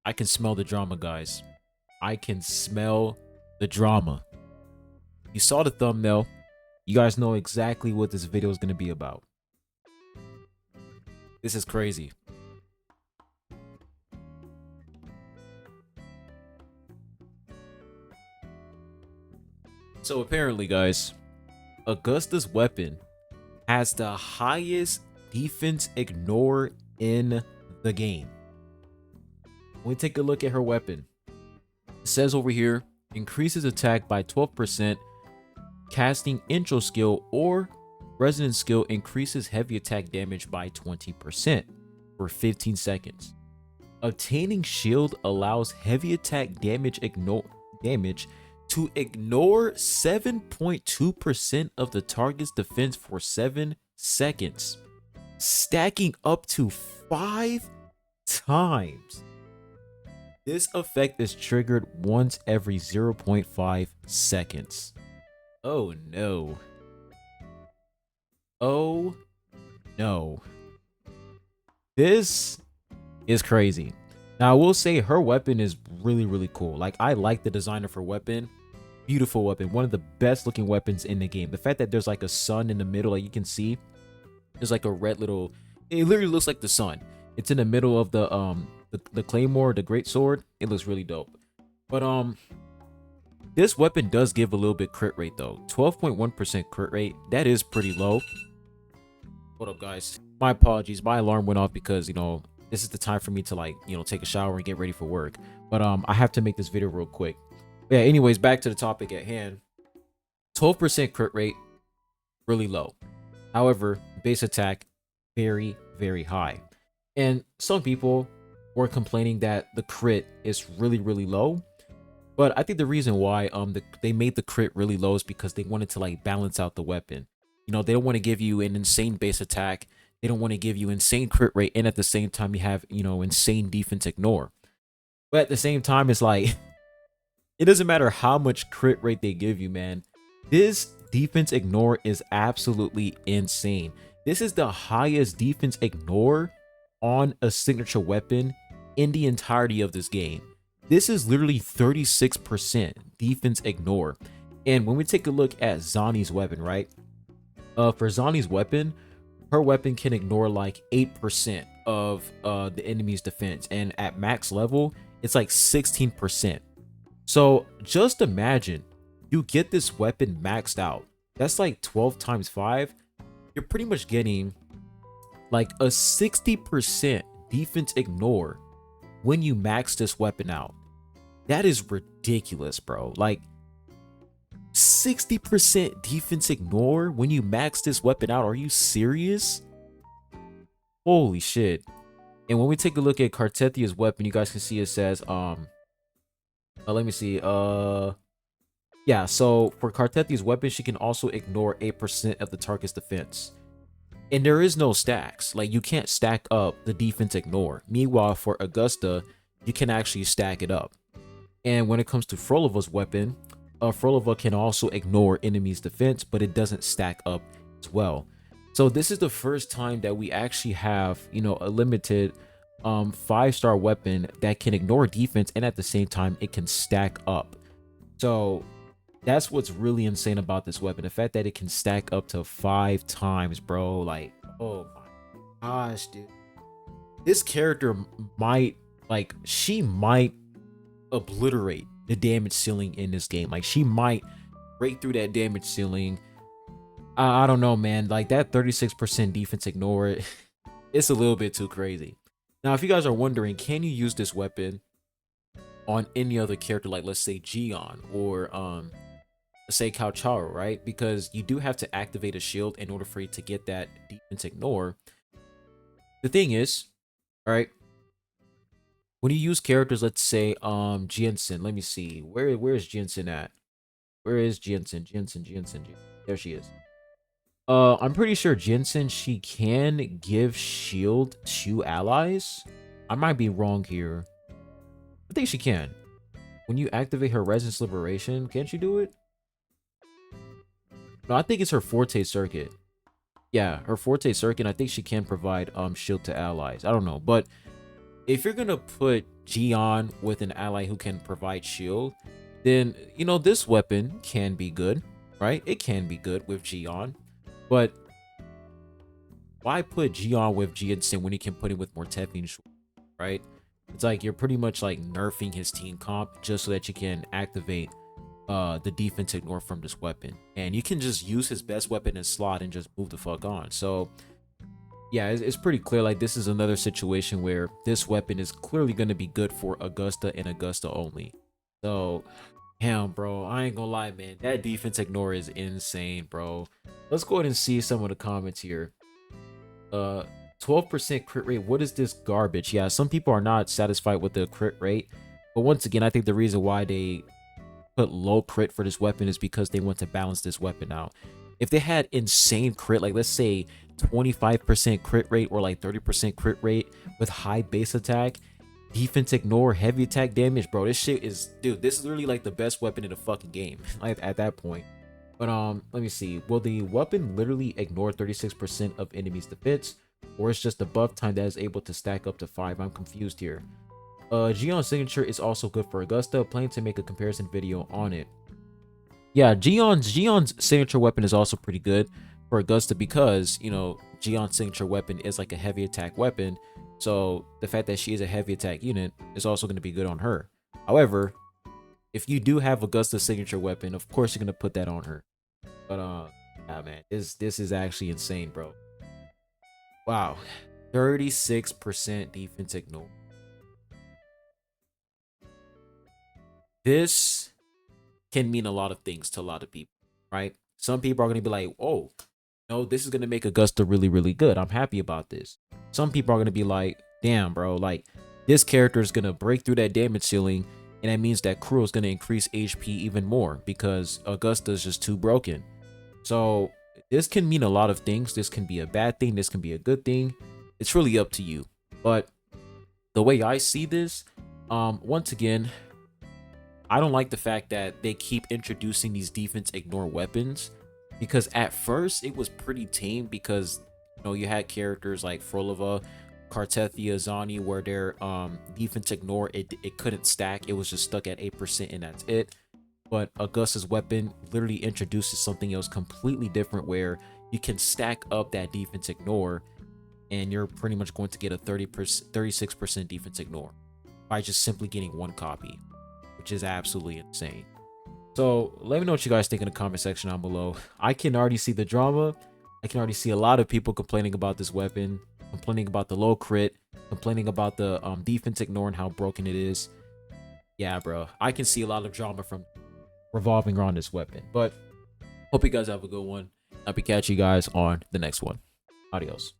I can smell the drama, guys. I can smell the drama. You saw the thumbnail. You guys know exactly what this video is going to be about. This is crazy. So apparently, guys, Augusta's weapon has the highest defense ignore in the game. When we take a look at her weapon, it says over here, increases attack by 12%, casting intro skill or resonance skill increases heavy attack damage by 20% for 15 seconds. Obtaining shield allows heavy attack damage to ignore 7.2% of the target's defense for 7 seconds, stacking up to 5 times. This effect is triggered once every 0.5 seconds. Oh no. Oh no. This is crazy. Now I will say her weapon is really cool. Like, I like the design of her weapon. Beautiful weapon, one of the best looking weapons in the game. The fact that there's like a sun in the middle, like you can see, there's like a red little, it literally looks like the sun. It's in the middle of the claymore, the great sword. It looks really dope. But this weapon does give a little bit crit rate though. 12.1% crit rate. That is pretty low. Hold up, guys. My apologies. My alarm went off because, you know, this is the time for me to, like, you know, take a shower and get ready for work. But I have to make this video real quick. But yeah, anyways, back to the topic at hand. 12% crit rate, really low. However, base attack, very high. And some people were complaining that the crit is really low. But I think the reason why they made the crit really low is because they wanted to, like, balance out the weapon. You know, they don't want to give you an insane base attack. They don't want to give you insane crit rate, and at the same time you have, you know, insane defense ignore. But at the same time, it's like, it doesn't matter how much crit rate they give you, man. This defense ignore is absolutely insane. This is the highest defense ignore on a signature weapon in the entirety of this game. This is literally 36% defense ignore. And when we take a look at Zani's weapon, right? For Zani's weapon, her weapon can ignore like 8% of the enemy's defense. And at max level, it's like 16%. So just imagine you get this weapon maxed out. That's like 12 times 5. You're pretty much getting like a 60% defense ignore when you max this weapon out. That is ridiculous, bro. Like, 60% defense ignore when you max this weapon out. Are you serious? Holy shit. And when we take a look at Cartethia's weapon, you guys can see it says let me see, yeah, so for Cartethia's weapon, she can also ignore 8% of the target's defense. And there is no stacks. Like, you can't stack up the defense ignore. Meanwhile, for Augusta, you can actually stack it up. And when it comes to Frolova's weapon, Frolova can also ignore enemies' defense, but it doesn't stack up as well. So this is the first time that we actually have, you know, a limited 5-star weapon that can ignore defense, and at the same time it can stack up. So that's what's really insane about this weapon, the fact that it can stack up to 5 times, bro. Like, oh my gosh, dude, this character might, like, she might obliterate the damage ceiling in this game. Like, she might break through that damage ceiling. I don't know, man. Like, that 36% defense ignore, it's a little bit too crazy. Now, if you guys are wondering, can you use this weapon on any other character, like let's say Gion or let's say Calcharo, right? Because you do have to activate a shield in order for you to get that defense ignore. The thing is, all right, when you use characters, let's say Jensen, let me see, where is Jensen at? Where is Jensen? There she is. I'm pretty sure Jensen, she can give shield to allies. I might be wrong here. I think she can. When you activate her Resonance Liberation, can't she do it? No, I think it's her Forte Circuit. Yeah, her Forte Circuit, I think she can provide shield to allies. I don't know, but if you're gonna put Gion with an ally who can provide shield, then this weapon can be good, right? It can be good with Gion, but why put Gion with Giensen when you can put him with Mortefian, right? It's like you're pretty much like nerfing his team comp just so that you can activate the defense ignore from this weapon, and you can just use his best weapon in slot and just move the fuck on. So yeah, it's pretty clear like this is another situation where this weapon is clearly going to be good for Augusta and Augusta only. So damn, bro, I ain't gonna lie, man, that defense ignore is insane, bro. Let's go ahead and see some of the comments here. 12% crit rate, what is this garbage? Yeah, some people are not satisfied with the crit rate, but once again, I think the reason why they put low crit for this weapon is because they want to balance this weapon out. If they had insane crit, like let's say 25% crit rate or like 30% crit rate with high base attack, defense ignore, heavy attack damage, bro, this shit is, dude, this is literally like the best weapon in the fucking game like at that point. But let me see, will the weapon literally ignore 36% of enemies defense, or it's just the buff time that is able to stack up to 5? I'm confused here. Gion's signature is also good for Augusta. Plan to make a comparison video on it. Yeah, Gion's signature weapon is also pretty good for Augusta because, Gion's signature weapon is like a heavy attack weapon. So the fact that she is a heavy attack unit is also going to be good on her. However, if you do have Augusta's signature weapon, of course you're going to put that on her. But yeah, man, this is actually insane, bro. Wow. 36% defense ignore. This can mean a lot of things to a lot of people, right? Some people are going to be like, oh, no, this is going to make Augusta really, really good. I'm happy about this. Some people are going to be like, damn, bro, like this character is going to break through that damage ceiling, and that means that Kuro is going to increase HP even more because Augusta is just too broken. So this can mean a lot of things. This can be a bad thing. This can be a good thing. It's really up to you. But the way I see this, once again, I don't like the fact that they keep introducing these defense ignore weapons, because at first it was pretty tame because you had characters like Frolova, Kartethia, Zani, where their defense ignore it couldn't stack. It was just stuck at 8% and that's it. But Augusta's weapon literally introduces something else completely different where you can stack up that defense ignore and you're pretty much going to get a 36% defense ignore by just simply getting one copy, which is absolutely insane. So let me know what you guys think in the comment section down below. I can already see the drama. I can already see a lot of people complaining about this weapon, complaining about the low crit, complaining about the defense ignore and how broken it is. Yeah, bro, I can see a lot of drama from revolving around this weapon. But hope you guys have a good one. I'll be catching you guys on the next one. Adios.